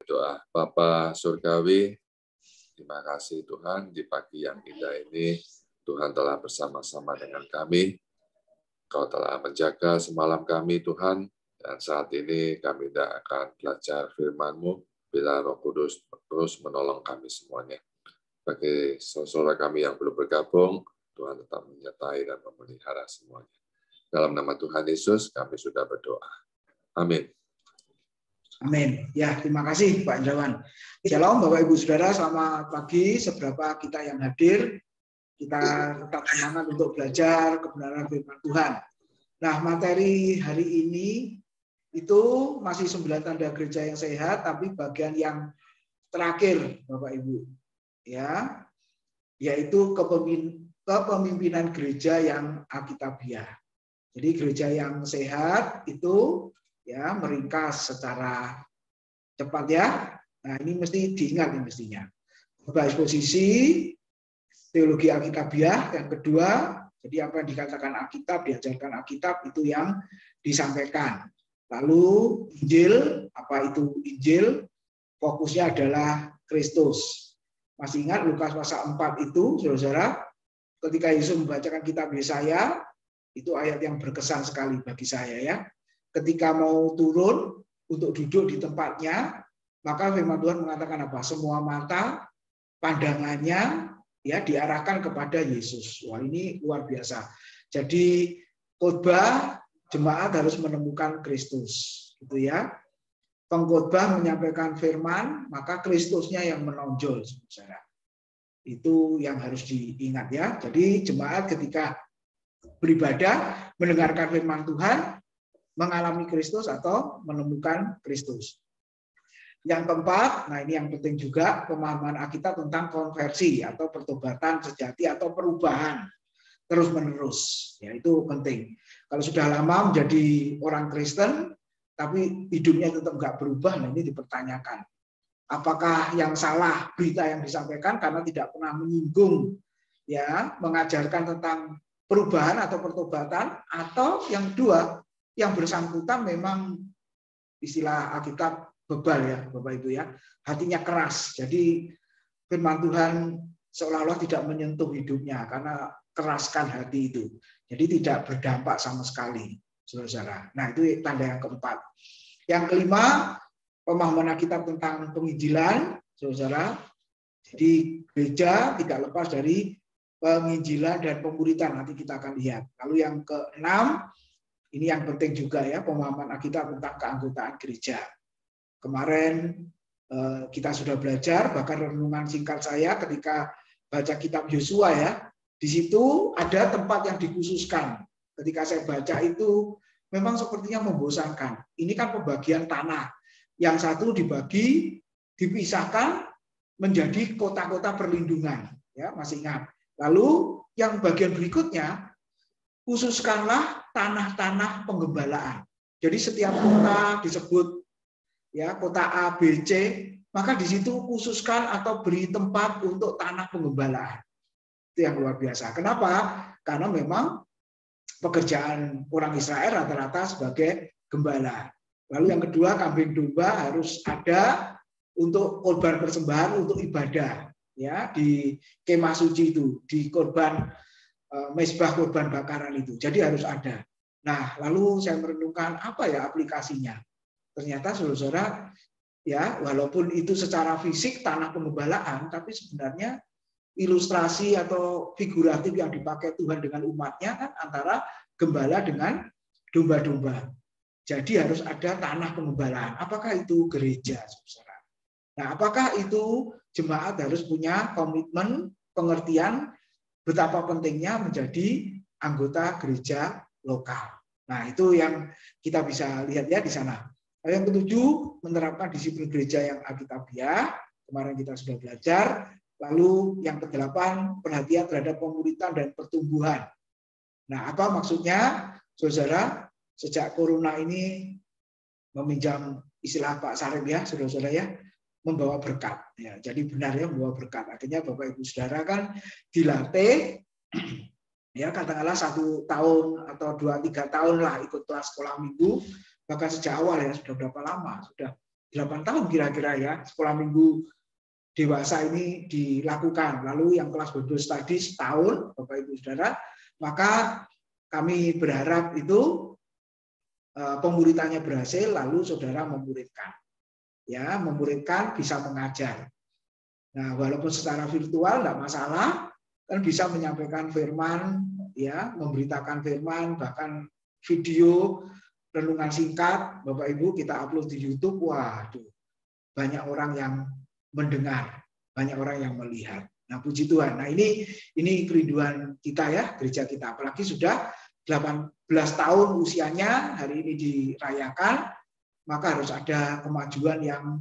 Doa Bapa Surgawi, terima kasih Tuhan di pagi yang indah ini Tuhan telah bersama-sama dengan kami. Kau telah menjaga semalam kami Tuhan, dan saat ini kami tidak akan belajar firman-Mu bila Roh Kudus terus menolong kami semuanya. Bagi saudara kami yang belum bergabung, Tuhan tetap menyertai dan memelihara semuanya. Dalam nama Tuhan Yesus kami sudah berdoa. Amin. Amin. Ya, terima kasih Pak Indrawan. Shalom Bapak Ibu Saudara, selamat pagi. Seberapa kita yang hadir, kita tetap semangat untuk belajar kebenaran firman Tuhan. Nah, materi hari ini itu masih 9 tanda gereja yang sehat, tapi bagian yang terakhir Bapak Ibu, ya, yaitu kepemimpinan gereja yang alkitabiah. Jadi gereja yang sehat itu ya meringkas secara cepat ya. Nah, ini mesti diingat ini mestinya. Beberapa eksposisi teologi alkitabiah yang kedua, jadi apa yang dikatakan Alkitab, diajarkan Alkitab itu yang disampaikan. Lalu Injil, apa itu Injil? Fokusnya adalah Kristus. Masih ingat Lukas pasal 4 itu, saudara-saudara, ketika Yesus membacakan kitab Yesaya, itu ayat yang berkesan sekali bagi saya ya. Ketika mau turun untuk duduk di tempatnya, maka firman Tuhan mengatakan apa? Semua mata pandangannya ya diarahkan kepada Yesus. Wah, ini luar biasa. Jadi khotbah jemaat harus menemukan Kristus, gitu ya. Pengkhotbah menyampaikan firman, maka Kristusnya yang menonjol, saudara. Itu yang harus diingat ya. Jadi jemaat ketika beribadah, mendengarkan firman Tuhan, mengalami Kristus atau menemukan Kristus. Yang keempat, nah ini yang penting juga, pemahaman Alkitab tentang konversi atau pertobatan sejati atau perubahan terus-menerus. Ya, itu penting. Kalau sudah lama menjadi orang Kristen, tapi hidupnya tetap nggak berubah, nah ini dipertanyakan. Apakah yang salah berita yang disampaikan karena tidak pernah menyinggung, ya, mengajarkan tentang perubahan atau pertobatan, atau yang kedua, yang bersangkutan memang istilah Alkitab bebal ya Bapak Ibu ya, hatinya keras. Jadi firman Tuhan seolah-olah tidak menyentuh hidupnya karena keraskan hati itu. Jadi tidak berdampak sama sekali, saudara-saudara. Nah, itu tanda yang keempat. Yang kelima, pemahaman Alkitab tentang penginjilan, saudara-saudara. Jadi gereja tidak lepas dari penginjilan dan pemuritan, nanti kita akan lihat. Lalu yang keenam, ini yang penting juga ya, pemahaman Alkitab tentang keanggotaan gereja. Kemarin kita sudah belajar, bahkan renungan singkat saya ketika baca kitab Yosua ya, di situ ada tempat yang dikhususkan. Ketika saya baca itu memang sepertinya membosankan. Ini kan pembagian tanah. Yang satu dibagi, dipisahkan menjadi kota-kota perlindungan. Ya, masih ingat. Lalu yang bagian berikutnya, khususkanlah tanah-tanah penggembalaan. Jadi setiap kota disebut ya kota A, B, C, maka di situ khususkan atau beri tempat untuk tanah penggembalaan. Itu yang luar biasa. Kenapa? Karena memang pekerjaan orang Israel rata-rata sebagai gembala. Lalu yang kedua, kambing domba harus ada untuk korban persembahan untuk ibadah ya di kemah suci itu, di korban mezbah korban bakaran itu. Jadi harus ada. Nah, lalu saya merenungkan apa ya aplikasinya. Ternyata saudara-saudara ya, walaupun itu secara fisik tanah penggembalaan, tapi sebenarnya ilustrasi atau figuratif yang dipakai Tuhan dengan umatnya kan antara gembala dengan domba-domba. Jadi harus ada tanah penggembalaan. Apakah itu gereja, saudara? Nah, apakah itu jemaat harus punya komitmen, pengertian betapa pentingnya menjadi anggota gereja lokal. Nah, itu yang kita bisa lihat ya di sana. Yang ketujuh, menerapkan disiplin gereja yang alkitabiah. Kemarin kita sudah belajar. Lalu yang kedelapan, perhatian terhadap pemuritan dan pertumbuhan. Nah, apa maksudnya? Saudara, sejak corona ini meminjam istilah Pak Sarip ya, saudara-saudara ya, membawa berkat. Ya, jadi benar ya membawa berkat. Akhirnya Bapak Ibu Saudara kan dilatih, ya katakanlah 1 tahun atau 2-3 tahun lah ikut kelas sekolah minggu, bahkan sejak awal ya sudah berapa lama, sudah 8 tahun kira-kira ya, sekolah minggu dewasa ini dilakukan. Lalu yang kelas Bible Study setahun, Bapak Ibu Saudara, maka kami berharap itu pemuritannya berhasil, lalu saudara memuridkan. Ya, memuridkan bisa mengajar. Nah, walaupun secara virtual enggak masalah, kan bisa menyampaikan firman, ya, memberitakan firman, bahkan video renungan singkat, Bapak Ibu kita upload di YouTube, waduh, banyak orang yang mendengar, banyak orang yang melihat. Nah, puji Tuhan. Nah, ini kerinduan kita ya, gereja kita. Apalagi sudah 18 tahun usianya, hari ini dirayakan, maka harus ada kemajuan yang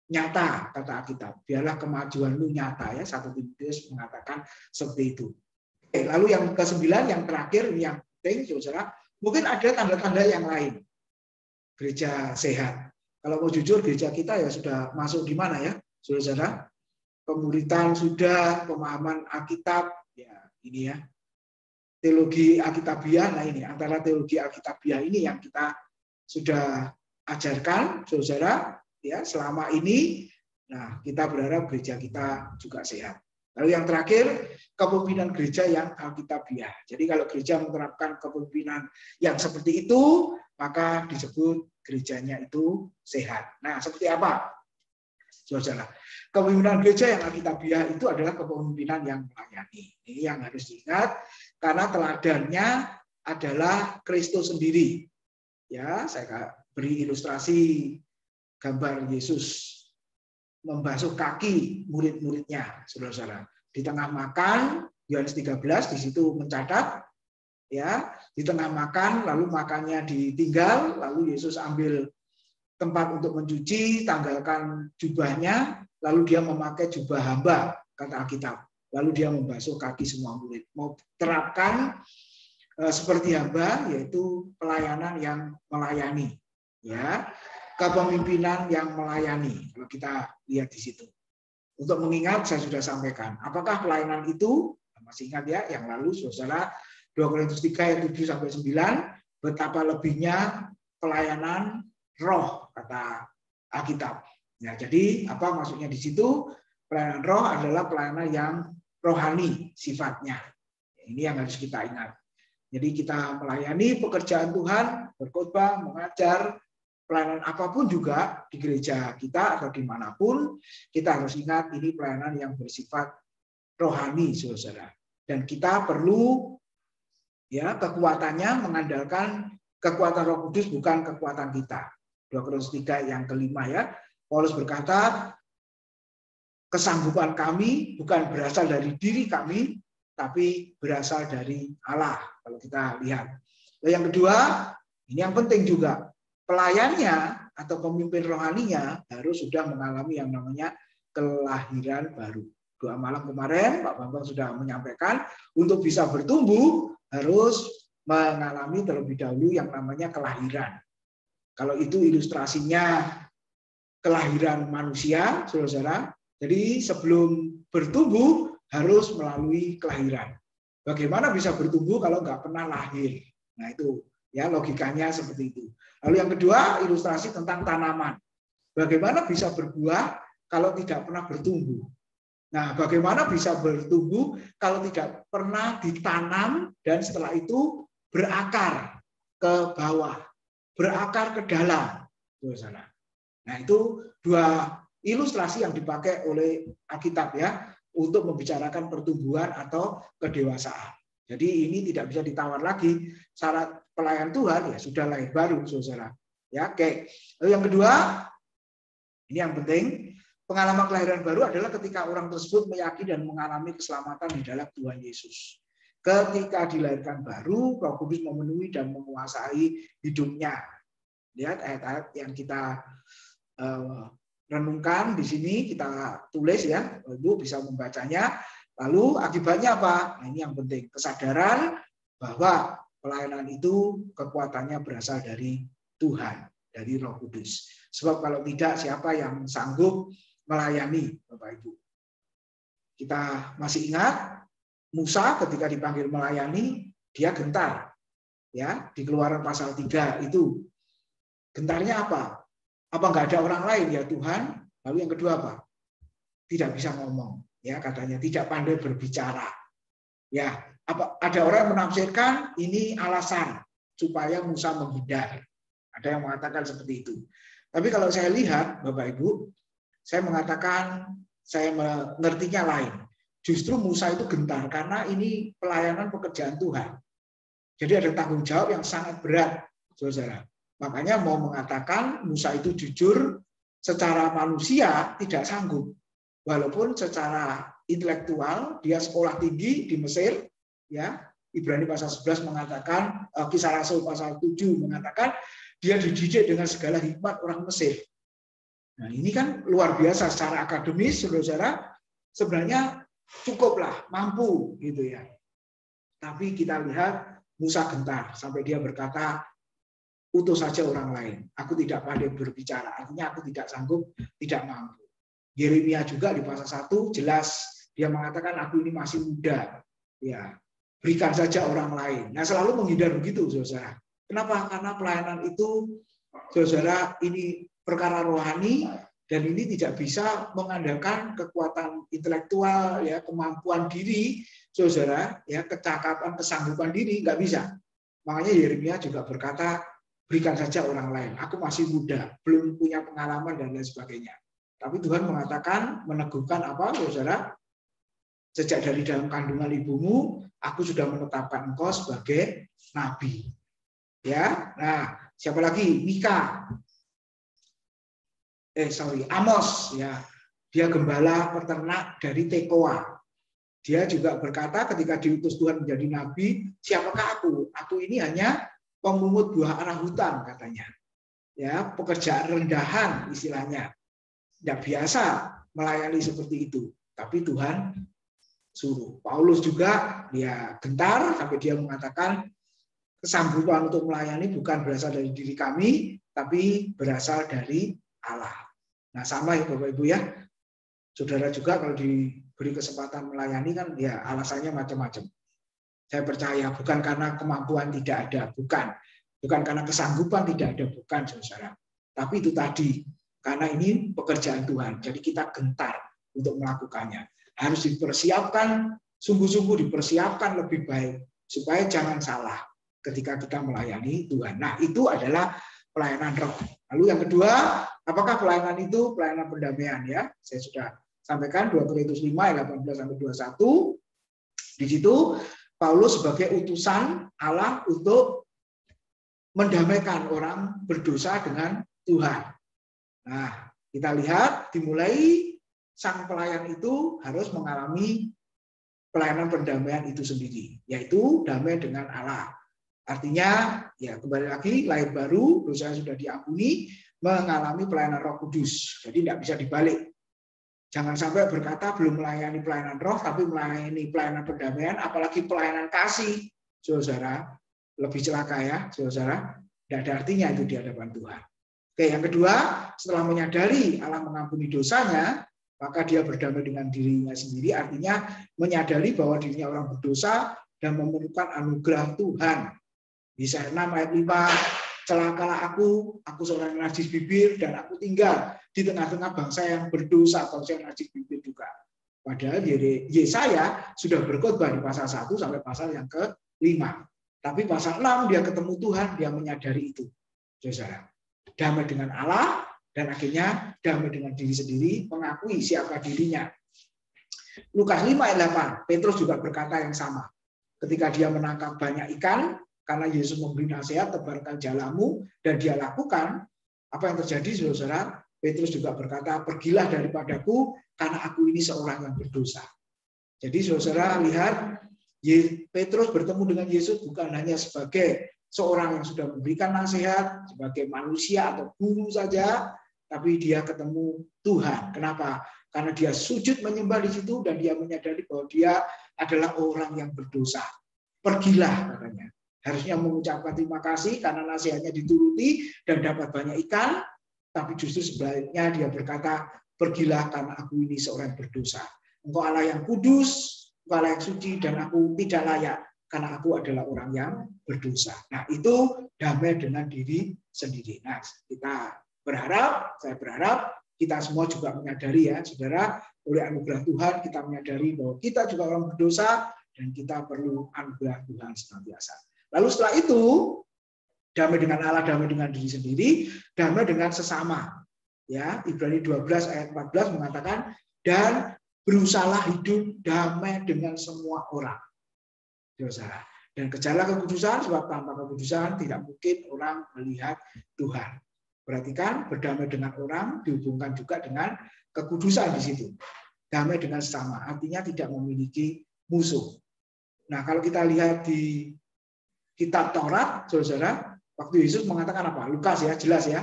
nyata, kata Alkitab. Biarlah kemajuanmu nyata ya, 1 Timotius mengatakan seperti itu. Oke, lalu yang ke-9, yang terakhir, ini yang penting, saudara, mungkin ada tanda-tanda yang lain. Gereja sehat. Kalau mau jujur, gereja kita ya sudah masuk di mana ya, saudara? Pemuritan sudah, pemahaman Alkitab, ya ini ya. Teologi Alkitabiah, nah ini antara teologi Alkitabiah ini yang kita sudah ajarkan, saudara, ya selama ini. Nah, kita berharap gereja kita juga sehat. Lalu yang terakhir, kepemimpinan gereja yang Alkitabiah. Jadi kalau gereja menerapkan kepemimpinan yang seperti itu, maka disebut gerejanya itu sehat. Nah, seperti apa? Saudara, kepemimpinan gereja yang Alkitabiah itu adalah kepemimpinan yang melayani. Ini yang harus diingat, karena teladannya adalah Kristus sendiri. Ya, saya beri ilustrasi gambar Yesus membasuh kaki murid-muridnya, saudara-saudara. Di tengah makan, Yohanes 13 di situ mencatat, ya, di tengah makan, lalu makannya ditinggal, lalu Yesus ambil tempat untuk mencuci, tanggalkan jubahnya, lalu dia memakai jubah hamba, kata Alkitab. Lalu dia membasuh kaki semua murid. Mau terapkan seperti hamba, yaitu pelayanan yang melayani, ya, kepemimpinan yang melayani. Kalau kita lihat di situ. Untuk mengingat, saya sudah sampaikan. Apakah pelayanan itu, masih ingat ya, yang lalu, saudara, 2 Korintus 3 ayat 7-9, betapa lebihnya pelayanan roh, kata Alkitab. Ya, jadi apa maksudnya di situ? Pelayanan roh adalah pelayanan yang rohani sifatnya. Ini yang harus kita ingat. Jadi kita melayani pekerjaan Tuhan, berkhotbah, mengajar, pelayanan apapun juga di gereja kita atau dimanapun, kita harus ingat ini pelayanan yang bersifat rohani, saudara. Dan kita perlu ya kekuatannya mengandalkan kekuatan Roh Kudus, bukan kekuatan kita. 2 Korintus 3 yang kelima ya. Paulus berkata, kesanggupan kami bukan berasal dari diri kami, tapi berasal dari Allah. Kalau kita lihat. Dan yang kedua, ini yang penting juga. Pelayannya atau pemimpin rohaninya harus sudah mengalami yang namanya kelahiran baru. Doa malam kemarin, Pak Bambang sudah menyampaikan, untuk bisa bertumbuh harus mengalami terlebih dahulu yang namanya kelahiran. Kalau itu ilustrasinya kelahiran manusia, saudara. Jadi sebelum bertumbuh harus melalui kelahiran. Bagaimana bisa bertumbuh kalau nggak pernah lahir? Nah itu ya logikanya seperti itu. Lalu yang kedua ilustrasi tentang tanaman. Bagaimana bisa berbuah kalau tidak pernah bertumbuh? Nah, bagaimana bisa bertumbuh kalau tidak pernah ditanam dan setelah itu berakar ke bawah, berakar ke dalam. Nah, itu dua ilustrasi yang dipakai oleh Alkitab ya untuk membicarakan pertumbuhan atau kedewasaan. Jadi ini tidak bisa ditawar lagi. Syarat pelayan Tuhan ya sudah lahir baru, saudara. Ya, oke. Lalu yang kedua, ini yang penting, pengalaman kelahiran baru adalah ketika orang tersebut meyakini dan mengalami keselamatan di dalam Tuhan Yesus. Ketika dilahirkan baru, Roh Kudus memenuhi dan menguasai hidupnya. Lihat ayat-ayat yang kita renungkan di sini, kita tulis ya, Ibu bisa membacanya. Lalu akibatnya apa? Nah, ini yang penting, kesadaran bahwa pelayanan itu kekuatannya berasal dari Tuhan, dari Roh Kudus. Sebab kalau tidak, siapa yang sanggup melayani, Bapak Ibu? Kita masih ingat Musa ketika dipanggil melayani, dia gentar. Ya, di Keluaran pasal 3 itu. Gentarnya apa? Apa nggak ada orang lain ya Tuhan? Lalu yang kedua apa? Tidak bisa ngomong, ya katanya tidak pandai berbicara. Ya, ada orang yang menafsirkan ini alasan supaya Musa menghindar. Ada yang mengatakan seperti itu. Tapi kalau saya lihat, Bapak Ibu, saya mengatakan saya mengertinya lain. Justru Musa itu gentar karena ini pelayanan pekerjaan Tuhan. Jadi ada tanggung jawab yang sangat berat, saudara. Makanya mau mengatakan Musa itu jujur secara manusia tidak sanggup. Walaupun secara intelektual dia sekolah tinggi di Mesir, ya. Ibrani pasal 11 mengatakan, Kisah Rasul pasal 7 mengatakan dia dididik dengan segala hikmat orang Mesir. Nah, ini kan luar biasa secara akademis, saudara. Sebenarnya cukuplah, mampu gitu ya. Tapi kita lihat Musa gentar sampai dia berkata, utus saja orang lain. Aku tidak pandai berbicara. Artinya aku tidak sanggup, tidak mampu. Yeremia juga di pasal 1 jelas dia mengatakan aku ini masih muda. Ya, berikan saja orang lain. Nah, selalu menghindar begitu, saudara. Kenapa? Karena pelayanan itu, saudara, ini perkara rohani dan ini tidak bisa mengandalkan kekuatan intelektual, ya, kemampuan diri, saudara, ya, kecakapan, kesanggupan diri, nggak bisa. Makanya Yeremia juga berkata, berikan saja orang lain. Aku masih muda, belum punya pengalaman dan lain sebagainya. Tapi Tuhan mengatakan, meneguhkan apa, saudara? Sejak dari dalam kandungan ibumu, aku sudah menetapkan engkau sebagai nabi. Ya, nah siapa lagi? Mika. Amos, ya. Dia gembala peternak dari Tekoa. Dia juga berkata ketika diutus Tuhan menjadi nabi, siapakah aku? Aku ini hanya pemungut buah arah hutan, katanya. Ya, pekerjaan rendahan istilahnya. Tidak biasa melayani seperti itu, tapi Tuhan suruh. Paulus juga dia gentar sampai dia mengatakan kesanggupan untuk melayani bukan berasal dari diri kami, tapi berasal dari Allah. Nah, sama ya Bapak Ibu ya. Saudara juga kalau diberi kesempatan melayani kan ya alasannya macam-macam. Saya percaya bukan karena kemampuan tidak ada, bukan karena kesanggupan tidak ada, bukan saudara. Tapi itu tadi, karena ini pekerjaan Tuhan, jadi kita gentar untuk melakukannya. Harus dipersiapkan, sungguh-sungguh dipersiapkan lebih baik, supaya jangan salah ketika kita melayani Tuhan. Nah, itu adalah pelayanan roh. Lalu yang kedua, apakah pelayanan itu pelayanan pendamaian? Ya, saya sudah sampaikan 2 Korintus 5 ayat 18-21. Di situ Paulus sebagai utusan Allah untuk mendamaikan orang berdosa dengan Tuhan. Nah, kita lihat dimulai sang pelayan itu harus mengalami pelayanan pendamaian itu sendiri, yaitu damai dengan Allah. Artinya, ya kembali lagi, lahir baru, dosa sudah diampuni, mengalami pelayanan Roh Kudus. Jadi tidak bisa dibalik. Jangan sampai berkata belum melayani pelayanan roh, tapi melayani pelayanan pendamaian, apalagi pelayanan kasih, saudara, lebih celaka ya, saudara. Tidak ada artinya itu di hadapan Tuhan. Oke, yang kedua, setelah menyadari Allah mengampuni dosanya, maka dia berdamai dengan dirinya sendiri, artinya menyadari bahwa dirinya orang berdosa dan memerlukan anugerah Tuhan. Yesaya 6 ayat 5, celakalah aku seorang najis bibir dan aku tinggal di tengah-tengah bangsa yang berdosa, bangsa yang najis bibir juga. Padahal Yesaya sudah berkhotbah di pasal 1 sampai pasal yang ke-5. Tapi pasal 6 dia ketemu Tuhan, dia menyadari itu. Saudara, damai dengan Allah dan akhirnya damai dengan diri sendiri, mengakui siapa dirinya. Lukas 5 ayat 8, Petrus juga berkata yang sama. Ketika dia menangkap banyak ikan, karena Yesus memberi nasihat, tebarkan jalamu, dan dia lakukan, apa yang terjadi, saudara? Petrus juga berkata, pergilah daripadaku, karena aku ini seorang yang berdosa. Jadi saudara lihat, Petrus bertemu dengan Yesus bukan hanya sebagai seorang yang sudah memberikan nasihat, sebagai manusia atau guru saja, tapi dia ketemu Tuhan. Kenapa? Karena dia sujud menyembah di situ dan dia menyadari bahwa dia adalah orang yang berdosa. Pergilah, katanya. Harusnya mengucapkan terima kasih karena nasihatnya dituruti dan dapat banyak ikan, tapi justru sebaliknya dia berkata, pergilah karena aku ini seorang yang berdosa. Engkau Allah yang kudus, engkau Allah yang suci, dan aku tidak layak karena aku adalah orang yang berdosa. Nah, itu damai dengan diri sendiri. Nah, kita Saya berharap kita semua juga menyadari ya, saudara, oleh anugerah Tuhan kita menyadari bahwa kita juga orang berdosa dan kita perlu anugerah Tuhan senantiasa. Lalu setelah itu, damai dengan Allah, damai dengan diri sendiri, damai dengan sesama. Ya, Ibrani 12 ayat 14 mengatakan, dan berusahalah hidup damai dengan semua orang. Saudara. Dan kejarlah kekudusan, sebab tanpa kekudusan tidak mungkin orang melihat Tuhan. Perhatikan, berdamai dengan orang dihubungkan juga dengan kekudusan di situ. Damai dengan sesama, artinya tidak memiliki musuh. Nah, kalau kita lihat di kitab Taurat, saudara, waktu Yesus mengatakan apa? Lukas ya, jelas ya.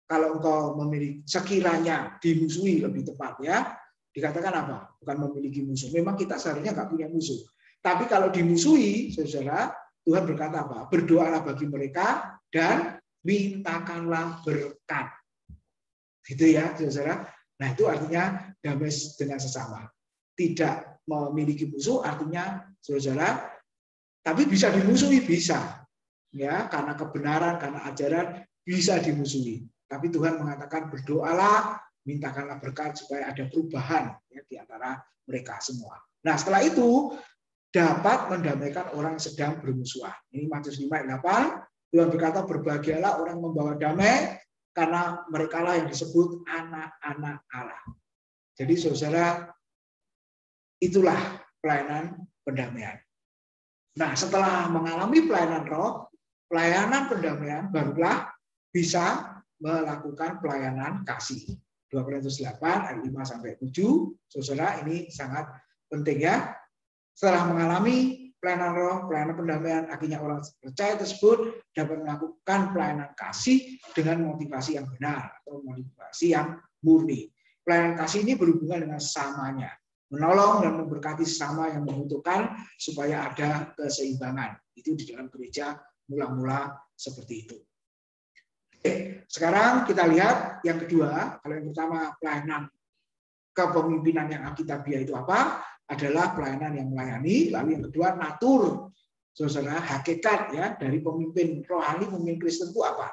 Kalau engkau memiliki, sekiranya dimusuhi lebih tepat ya, dikatakan apa? Bukan memiliki musuh. Memang kita seharusnya nggak punya musuh. Tapi kalau dimusuhi, saudara, Tuhan berkata apa? Berdoalah bagi mereka dan mintakanlah berkat. Gitu ya, saudara. Nah, itu artinya damai dengan sesama. Tidak memiliki musuh artinya, saudara, tapi bisa dimusuhi, bisa. Ya, karena kebenaran, karena ajaran bisa dimusuhi. Tapi Tuhan mengatakan berdoalah, mintakanlah berkat supaya ada perubahan ya, di antara mereka semua. Nah, setelah itu dapat mendamaikan orang yang sedang bermusuhan. Ini Matius 5 ayat 8. Tuhan berkata, berbahagialah orang membawa damai, karena merekalah yang disebut anak-anak Allah. Jadi saudara, itulah pelayanan pendamaian. Nah, setelah mengalami pelayanan roh, pelayanan pendamaian, barulah bisa melakukan pelayanan kasih. 2 Korintus 8 ayat 5 sampai 7. Saudara, ini sangat penting ya. Setelah mengalami pelayanan roh, pelayanan pendamaian, akhirnya orang percaya tersebut dapat melakukan pelayanan kasih dengan motivasi yang benar atau motivasi yang murni. Pelayanan kasih ini berhubungan dengan sesamanya, menolong dan memberkati sesama yang membutuhkan supaya ada keseimbangan. Itu di dalam gereja mula-mula seperti itu. Oke, sekarang kita lihat yang kedua. Kalau yang pertama pelayanan kepemimpinan yang alkitabiah itu apa? Adalah pelayanan yang melayani. Lalu yang kedua natur, saudara, hakikat ya dari pemimpin rohani, pemimpin Kristen itu apa?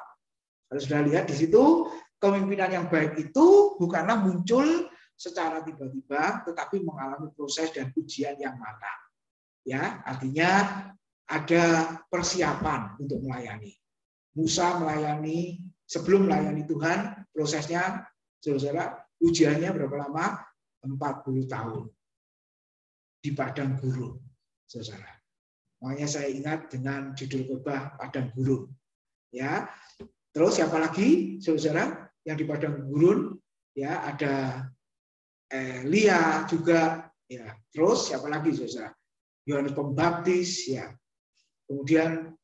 Kalau sudah lihat di situ, kepemimpinan yang baik itu bukanlah muncul secara tiba-tiba, tetapi mengalami proses dan ujian yang matang. Ya, artinya ada persiapan untuk melayani. Musa melayani, sebelum melayani Tuhan, prosesnya, saudara, ujiannya berapa lama? 40 tahun. Di padang gurun, saudara. Makanya saya ingat dengan judul khotbah padang gurun. Ya, terus siapa lagi, saudara, yang di padang gurun? Ya, ada Elia juga. Ya, terus siapa lagi, saudara? Yohanes Pembaptis. Ya, kemudian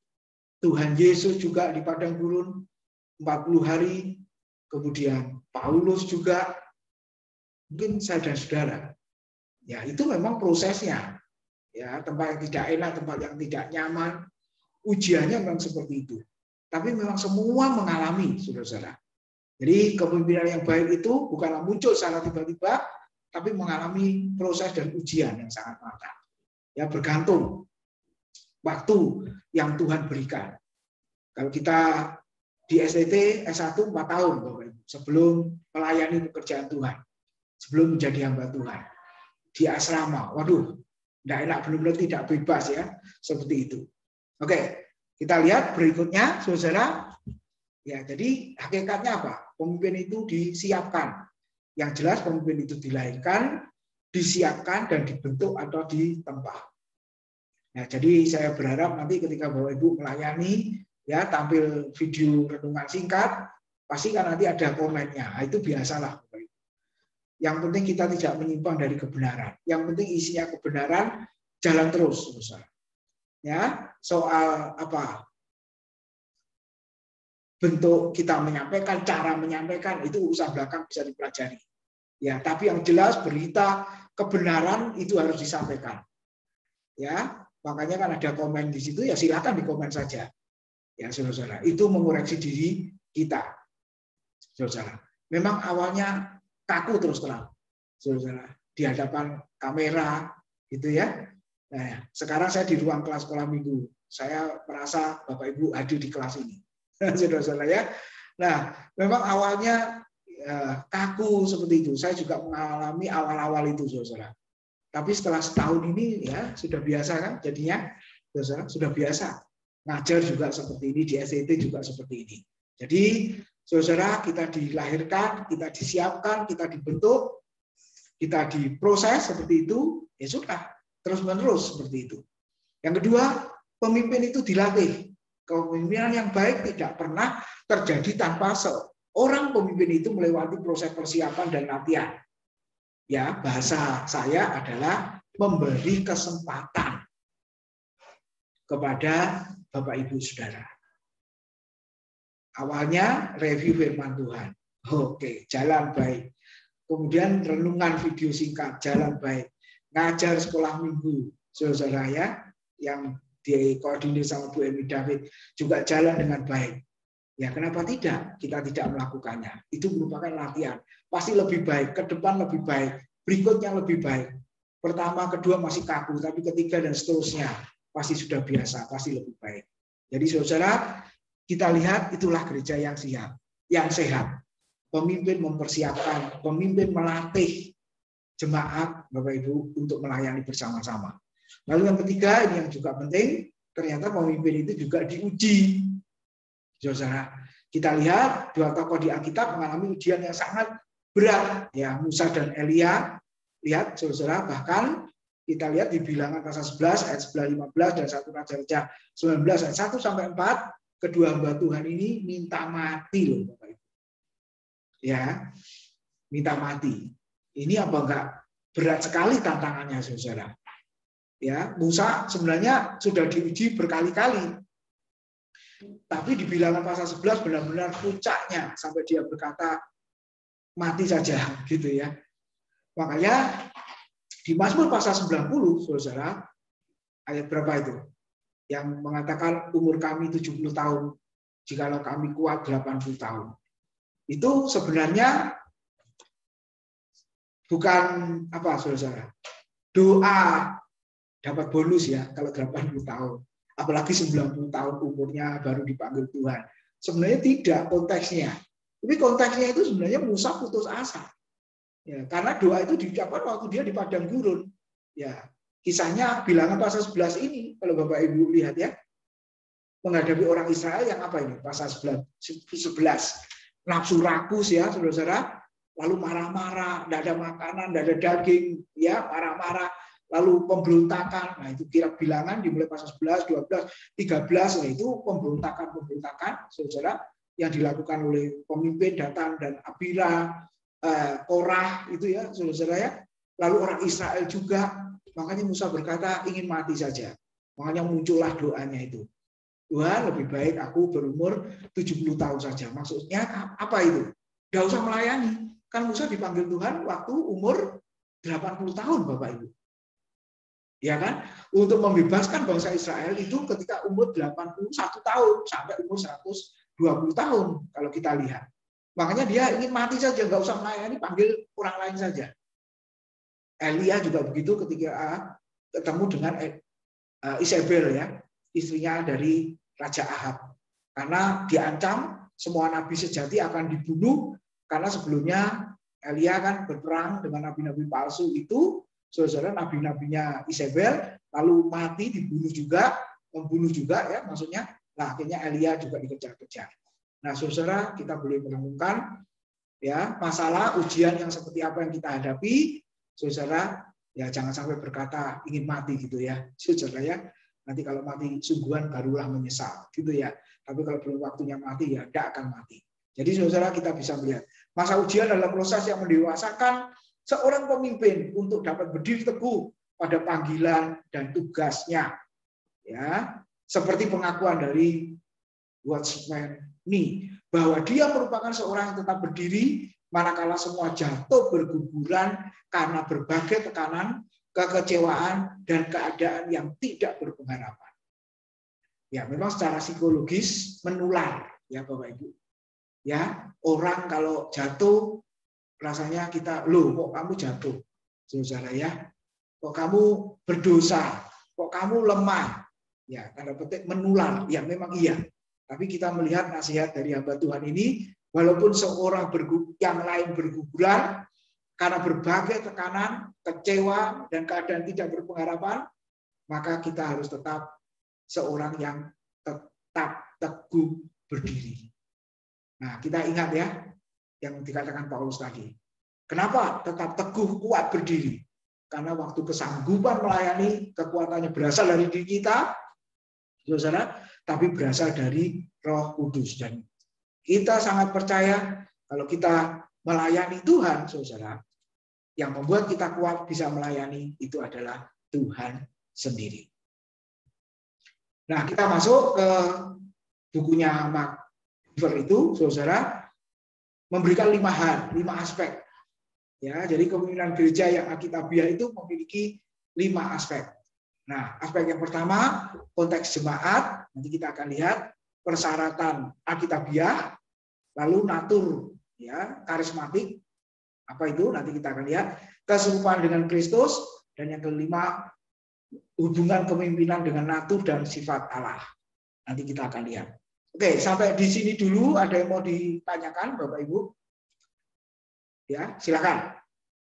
Tuhan Yesus juga di padang gurun 40 hari. Kemudian Paulus juga. Mungkin saya dan saudara. Ya, itu memang prosesnya. Ya, tempat yang tidak enak, tempat yang tidak nyaman, ujiannya memang seperti itu. Tapi memang semua mengalami, saudara-saudara. Jadi kepemimpinan yang baik itu bukanlah muncul secara tiba-tiba, tapi mengalami proses dan ujian yang sangat matang. Ya, bergantung waktu yang Tuhan berikan. Kalau kita di STT S1 4 tahun, Bapak Ibu, sebelum melayani pekerjaan Tuhan, sebelum menjadi hamba Tuhan. Di asrama, waduh, tidak enak, benar-benar tidak bebas ya, seperti itu. Oke, kita lihat berikutnya, saudara. Ya, jadi hakikatnya apa? Pemimpin itu disiapkan. Yang jelas pemimpin itu dilahirkan, disiapkan dan dibentuk atau ditempa. Nah, jadi saya berharap nanti ketika Bapak Ibu melayani, ya tampil video renungan singkat, pasti kan nanti ada komennya. Nah, itu biasalah. Yang penting kita tidak menyimpang dari kebenaran. Yang penting isinya kebenaran, jalan terus. Ya, soal apa? Bentuk kita menyampaikan, cara menyampaikan itu urusan belakang bisa dipelajari. Ya, tapi yang jelas berita kebenaran itu harus disampaikan. Ya, makanya kan ada komen di situ, ya silakan dikomen saja. Ya, saudara, itu mengoreksi diri kita. Saudara, memang awalnya kaku terus terang, saudara, di hadapan kamera, gitu ya. Nah, sekarang saya di ruang kelas sekolah minggu, saya merasa Bapak Ibu hadir di kelas ini, saudara-saudara ya. Nah, memang awalnya kaku seperti itu. Saya juga mengalami awal-awal itu, saudara. Tapi setelah setahun ini ya sudah biasa kan, jadinya saudara sudah biasa. Ngajar juga seperti ini, di SET juga seperti ini. Jadi, saudara, kita dilahirkan, kita disiapkan, kita dibentuk, kita diproses seperti itu, ya sudah, terus-menerus seperti itu. Yang kedua, pemimpin itu dilatih. Kepemimpinan yang baik tidak pernah terjadi tanpa seorang pemimpin itu melewati proses persiapan dan latihan. Ya, bahasa saya adalah memberi kesempatan kepada Bapak Ibu Saudara. Awalnya review firman Tuhan. Oke, jalan baik. Kemudian renungan video singkat, jalan baik. Ngajar sekolah minggu, saudara ya, yang dikoordinir sama Bu Emi David, juga jalan dengan baik. Ya, kenapa tidak? Kita tidak melakukannya. Itu merupakan latihan. Pasti lebih baik, ke depan lebih baik, berikutnya lebih baik. Pertama, kedua masih kaku, tapi ketiga dan seterusnya pasti sudah biasa, pasti lebih baik. Jadi saudara, kita lihat itulah gereja yang siap, yang sehat. Pemimpin mempersiapkan, pemimpin melatih jemaat, Bapak Ibu, untuk melayani bersama-sama. Lalu yang ketiga, ini yang juga penting, ternyata pemimpin itu juga diuji. Saudara, kita lihat dua tokoh di Alkitab mengalami ujian yang sangat berat, ya, Musa dan Elia. Lihat, saudara, bahkan kita lihat di Bilangan pasal 11 ayat 11-15 dan 1 Raja 19 ayat 1 sampai 4, kedua hamba Tuhan ini minta mati loh, Bapak Ibu. Ya, minta mati. Ini apa enggak berat sekali tantangannya, saudara. Ya, Musa sebenarnya sudah diuji berkali-kali. Tapi di Bilangan pasal 11 benar-benar puncaknya sampai dia berkata mati saja gitu ya. Makanya di Mazmur pasal 90, saudara, ayat berapa itu? Yang mengatakan umur kami 70 tahun, jikalau kami kuat 80 tahun. Itu sebenarnya bukan apa, saudara? Doa dapat bonus ya kalau 80 tahun. Apalagi 90 tahun umurnya baru dipanggil Tuhan. Sebenarnya tidak konteksnya. Tapi konteksnya itu sebenarnya Musa putus asa. Ya, karena doa itu diucapkan waktu dia di padang gurun. Ya, kisahnya Bilangan pasal 11 ini, kalau Bapak Ibu lihat ya, menghadapi orang Israel yang apa ini? Pasal 11. Nafsu rakus ya, saudara-saudara, lalu marah-marah, tidak ada makanan, tidak ada daging, ya, marah-marah. Lalu pemberontakan, nah itu kira Bilangan dimulai pasal 11, 12, 13, nah itu pemberontakan, saudara, yang dilakukan oleh pemimpin Datan dan Abira, Korah itu ya, saudara ya. Lalu orang Israel juga, makanya Musa berkata ingin mati saja. Makanya muncullah doanya itu. Tuhan, lebih baik aku berumur 70 tahun saja. Maksudnya apa itu? Gak usah melayani. Kan Musa dipanggil Tuhan waktu umur 80 tahun, Bapak Ibu. Ya kan? Untuk membebaskan bangsa Israel itu ketika umur 81 tahun sampai umur 120 tahun kalau kita lihat. Makanya dia ingin mati saja, nggak usah melayani, panggil orang lain saja. Elia juga begitu ketika ketemu dengan Isabel ya, istrinya dari Raja Ahab. Karena diancam semua nabi sejati akan dibunuh karena sebelumnya Elia kan berperang dengan nabi-nabi palsu itu. Saudara, nabi-nabinya Isabel lalu mati, dibunuh juga, membunuh juga ya maksudnya. Nah, akhirnya Elia juga dikejar-kejar. Nah, saudara, kita boleh menemukan ya masalah ujian yang seperti apa yang kita hadapi. Saudara, ya jangan sampai berkata ingin mati gitu ya. Saudara ya, nanti kalau mati sungguhan barulah menyesal gitu ya. Tapi kalau belum waktunya mati ya tidak akan mati. Jadi saudara, kita bisa melihat masa ujian adalah proses yang mendewasakan seorang pemimpin untuk dapat berdiri teguh pada panggilan dan tugasnya. Ya, seperti pengakuan dari Watchman Nee bahwa dia merupakan seorang yang tetap berdiri manakala semua jatuh berguguran karena berbagai tekanan, kekecewaan dan keadaan yang tidak berpengharapan. Ya, memang secara psikologis menular ya Bapak Ibu. Ya, orang kalau jatuh rasanya kita, loh kok kamu jatuh, saudara ya, kok kamu berdosa, kok kamu lemah, ya tanda petik menular, ya memang iya, Tapi kita melihat nasihat dari hamba Tuhan ini, walaupun seorang yang lain berguguran karena berbagai tekanan, kecewa, dan keadaan tidak berpengharapan, maka kita harus tetap seorang yang tetap teguh berdiri. Nah, kita ingat ya, yang dikatakan Paulus tadi. Kenapa tetap teguh kuat berdiri? Karena waktu kesanggupan melayani, kekuatannya berasal dari diri kita, saudara, tapi berasal dari Roh Kudus. Dan kita sangat percaya kalau kita melayani Tuhan, saudara, yang membuat kita kuat bisa melayani itu adalah Tuhan sendiri. Nah, kita masuk ke bukunya Mark Dever itu, saudara, memberikan 5 hal, 5 aspek. Ya, jadi kepemimpinan gereja yang Alkitabiah itu memiliki 5 aspek. Nah, aspek yang pertama, konteks jemaat, nanti kita akan lihat persyaratan Alkitabiah, lalu natur, ya, karismatik, apa itu? Nanti kita akan lihat keserupaan dengan Kristus, dan yang kelima, hubungan kepemimpinan dengan natur dan sifat Allah. Nanti kita akan lihat. Oke, sampai di sini dulu. Ada yang mau ditanyakan, Bapak Ibu? Ya, silakan.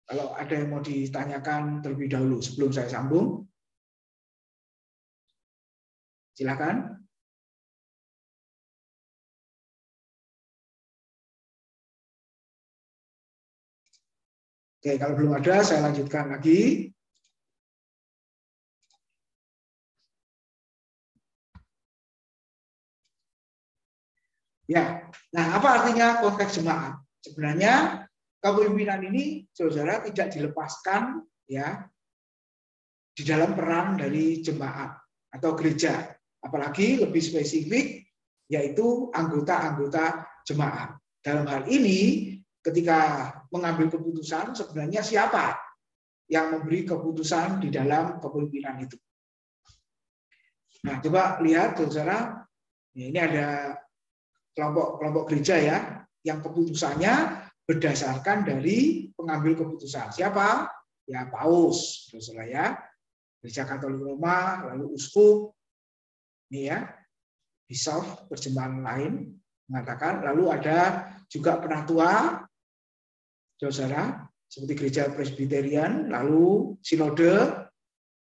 Kalau ada yang mau ditanyakan terlebih dahulu sebelum saya sambung, silakan. Oke, kalau belum ada, saya lanjutkan lagi. Ya, nah apa artinya konteks jemaat? Sebenarnya kepemimpinan ini, saudara, tidak dilepaskan ya di dalam peran dari jemaat atau gereja, apalagi lebih spesifik yaitu anggota-anggota jemaat. Dalam hal ini, ketika mengambil keputusan, sebenarnya siapa yang memberi keputusan di dalam kepemimpinan itu? Nah, coba lihat, saudara, ini ada kelompok gereja ya, yang keputusannya berdasarkan dari pengambil keputusan. Siapa? Ya Paus, saudara ya. Gereja Katolik Roma, lalu uskup, ini ya, bishop, persembahan lain mengatakan. Lalu ada juga penatua, saudara, seperti gereja Presbyterian, lalu sinode,